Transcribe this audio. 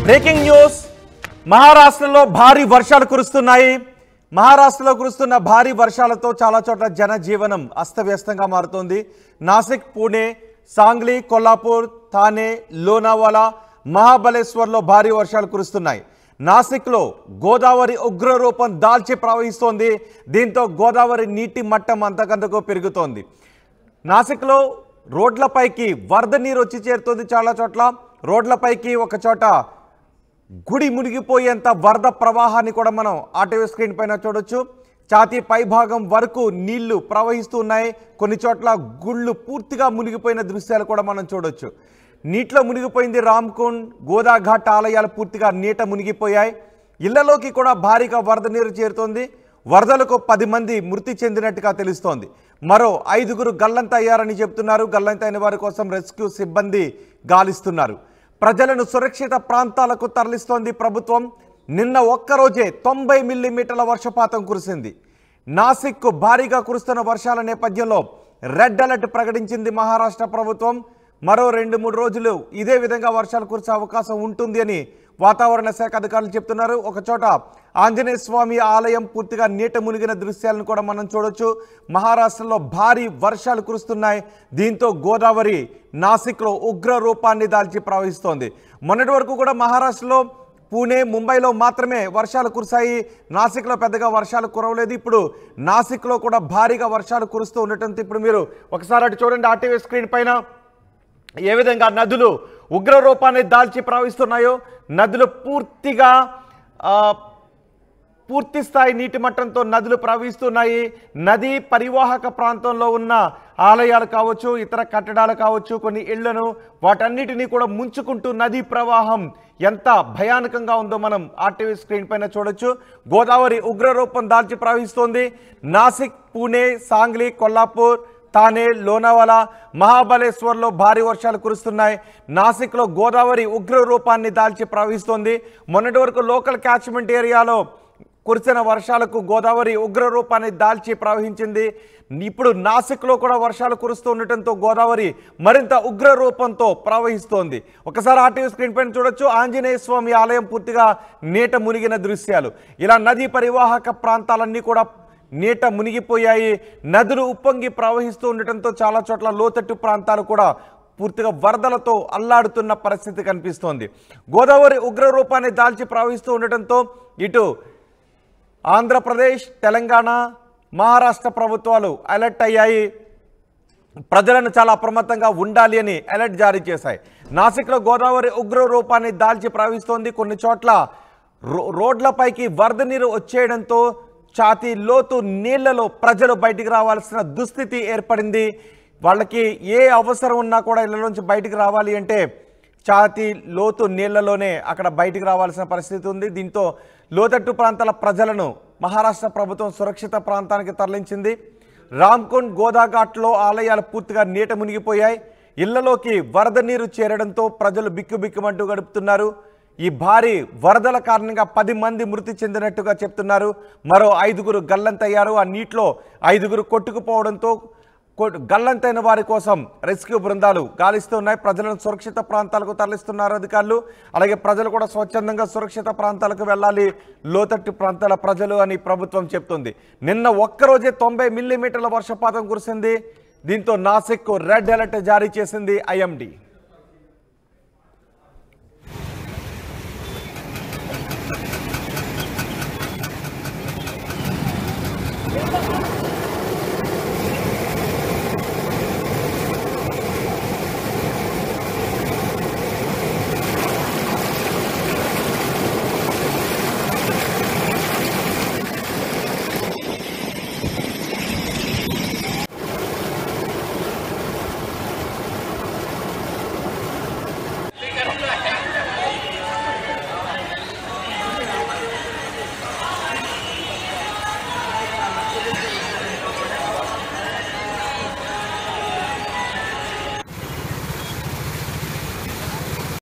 Breaking news మహారాష్ట్రలో భారీ వర్షాలు కురుస్తున్నాయి. మహారాష్ట్రలో కురుస్తున్న భారీ వర్షాలతో చాలా చోట్ల జనజీవనం అస్తవ్యస్తంగా మారుతోంది. నాసిక్, పూణే, సాంగ్లీ, కొల్లాపూర్, థానే, లోనావాలా, మహాబలేశ్వర్లో భారీ వర్షాలు కురుస్తున్నాయి. నాసిక్లో గోదావరి ఉగ్రరూపం దాల్చి ప్రవహిస్తోంది. దీంతో గోదావరి నీటి మట్టం అంతకంతకు పెరుగుతోంది. నాసిక్లో రోడ్లపైకి వరద నీరు వచ్చి చేరుతోంది. చాలా చోట్ల రోడ్లపైకి ఒక చోట గుడి మునిగిపోయేంత వరద ప్రవాహాన్ని కూడా మనం ఆర్టీవీ స్క్రీన్ పైన చూడొచ్చు. ఛాతీ పైభాగం వరకు నీళ్లు ప్రవహిస్తూ ఉన్నాయి. కొన్ని చోట్ల గుళ్ళు పూర్తిగా మునిగిపోయిన దృశ్యాలు కూడా మనం చూడొచ్చు. నీటిలో మునిగిపోయింది రామ్కుండ్, గోదాఘాట్ ఆలయాలు పూర్తిగా నీట మునిగిపోయాయి. ఇళ్లలోకి కూడా భారీగా వరద నీరు చేరుతోంది. వరదలకు 10 మంది మృతి చెందినట్టుగా తెలుస్తోంది. మరో 5గురు గల్లంత అయ్యారని చెప్తున్నారు. గల్లంత అయిన వారి కోసం రెస్క్యూ సిబ్బంది గాలిస్తున్నారు. ప్రజలను సురక్షిత ప్రాంతాలకు తరలిస్తోంది ప్రభుత్వం. నిన్న ఒక్కరోజే 90 మిల్లీమీటర్ల వర్షపాతం కురిసింది. నాసిక్కు భారీగా కురుస్తున్న వర్షాల నేపథ్యంలో రెడ్ అలర్ట్ ప్రకటించింది మహారాష్ట్ర ప్రభుత్వం. మరో 2-3 రోజులు ఇదే విధంగా వర్షాలు కురిసే అవకాశం ఉంటుంది అని వాతావరణ శాఖ అధికారులు చెప్తున్నారు. ఒక చోట ఆంజనేయ స్వామి ఆలయం పూర్తిగా నీట మునిగిన దృశ్యాలను కూడా మనం చూడొచ్చు. మహారాష్ట్రలో భారీ వర్షాలు కురుస్తున్నాయి. దీంతో గోదావరి నాసిక్లో ఉగ్ర రూపాన్ని దాల్చి ప్రవహిస్తోంది. మొన్నటి వరకు కూడా మహారాష్ట్రలో పూణే, ముంబైలో మాత్రమే వర్షాలు కురిశాయి. నాసిక్లో పెద్దగా వర్షాలు కురవలేదు. ఇప్పుడు నాసిక్లో కూడా భారీగా వర్షాలు కురుస్తూ ఉండటంతో ఇప్పుడు మీరు ఒకసారి అటు చూడండి ఆర్టీవీ స్క్రీన్ పైన ఏ విధంగా నదులు ఉగ్ర రూపాన్ని దాల్చి ప్రవహిస్తున్నాయో. నదులు పూర్తి స్థాయి నీటి మట్టంతో నదులు ప్రవహిస్తున్నాయి. నదీ పరివాహక ప్రాంతంలో ఉన్న ఆలయాలు కావచ్చు, ఇతర కట్టడాలు కావచ్చు, కొన్ని ఇళ్లను వాటన్నిటినీ కూడా ముంచుకుంటూ నదీ ప్రవాహం ఎంత భయానకంగా ఉందో మనం ఆర్టీవీ స్క్రీన్ పైన చూడొచ్చు. గోదావరి ఉగ్రరూపం దాల్చి ప్రవహిస్తోంది. నాసిక్, పూణే, సాంగ్లీ, కొల్లాపూర్, థానే, లోనావాలా, మహాబలేశ్వర్లో భారీ వర్షాలు కురుస్తున్నాయి. నాసిక్లో గోదావరి ఉగ్ర రూపాన్ని దాల్చి ప్రవహిస్తోంది. మొన్నటి వరకు లోకల్ క్యాచ్మెంట్ ఏరియాలో కురిసిన వర్షాలకు గోదావరి ఉగ్ర రూపాన్ని దాల్చి ప్రవహించింది. ఇప్పుడు నాసిక్లో కూడా వర్షాలు కురుస్తూ ఉండటంతో గోదావరి మరింత ఉగ్ర రూపంతో ప్రవహిస్తోంది. ఒకసారి ఆర్టీవీ స్క్రీన్ పైన చూడొచ్చు. ఆంజనేయ స్వామి ఆలయం పూర్తిగా నీట మునిగిన దృశ్యాలు. ఇలా నదీ పరివాహక ప్రాంతాలన్నీ కూడా నీట మునిగిపోయాయి. నదులు ఉప్పొంగి ప్రవహిస్తూ ఉండటంతో చాలా చోట్ల లోతట్టు ప్రాంతాలు కూడా పూర్తిగా వరదలతో అల్లాడుతున్న పరిస్థితి కనిపిస్తోంది. గోదావరి ఉగ్ర రూపాన్ని దాల్చి ప్రవహిస్తూ ఉండటంతో ఇటు ఆంధ్రప్రదేశ్, తెలంగాణ, మహారాష్ట్ర ప్రభుత్వాలు అలర్ట్ అయ్యాయి. ప్రజలను చాలా అప్రమత్తంగా ఉండాలి అని అలర్ట్ జారీ చేశాయి. నాసిక్లో గోదావరి ఉగ్ర రూపాన్ని దాల్చి ప్రవహిస్తోంది. కొన్ని చోట్ల రోడ్లపైకి వరద నీరు వచ్చేయడంతో ఛాతీ లోతు నీళ్లలో ప్రజలు బయటికి రావాల్సిన దుస్థితి ఏర్పడింది. వాళ్ళకి ఏ అవసరం ఉన్నా కూడా ఇళ్ల నుంచి బయటికి రావాలి అంటే ఛాతీ లోతు నీళ్లలోనే అక్కడ బయటికి రావాల్సిన పరిస్థితి ఉంది. దీంతో లోతట్టు ప్రాంతాల ప్రజలను మహారాష్ట్ర ప్రభుత్వం సురక్షిత ప్రాంతానికి తరలించింది. రామ్కుండ్, గోదాఘాట్లో ఆలయాలు పూర్తిగా నీట మునిగిపోయాయి. ఇళ్లలోకి వరద నీరు చేరడంతో ప్రజలు బిక్కుబిక్కుమంటూ గడుపుతున్నారు. ఈ భారీ వరదల కారణంగా 10 మంది మృతి చెందినట్టుగా చెప్తున్నారు. మరో 5గురు గల్లంతయ్యారు. ఆ నీటిలో 5గురు కొట్టుకుపోవడంతో గల్లంతైన వారి కోసం రెస్క్యూ బృందాలు గాలిస్తున్నాయి. ప్రజలను సురక్షిత ప్రాంతాలకు తరలిస్తున్నారు అధికారులు. అలాగే ప్రజలు కూడా స్వచ్ఛందంగా సురక్షిత ప్రాంతాలకు వెళ్ళాలి, లోతట్టు ప్రాంతాల ప్రజలు అని ప్రభుత్వం చెప్తుంది. నిన్న ఒక్కరోజే 90 మిల్లీమీటర్ల వర్షపాతం కురిసింది. దీంతో నాసిక్ రెడ్ అలర్ట్ జారీ చేసింది ఐఎండీ.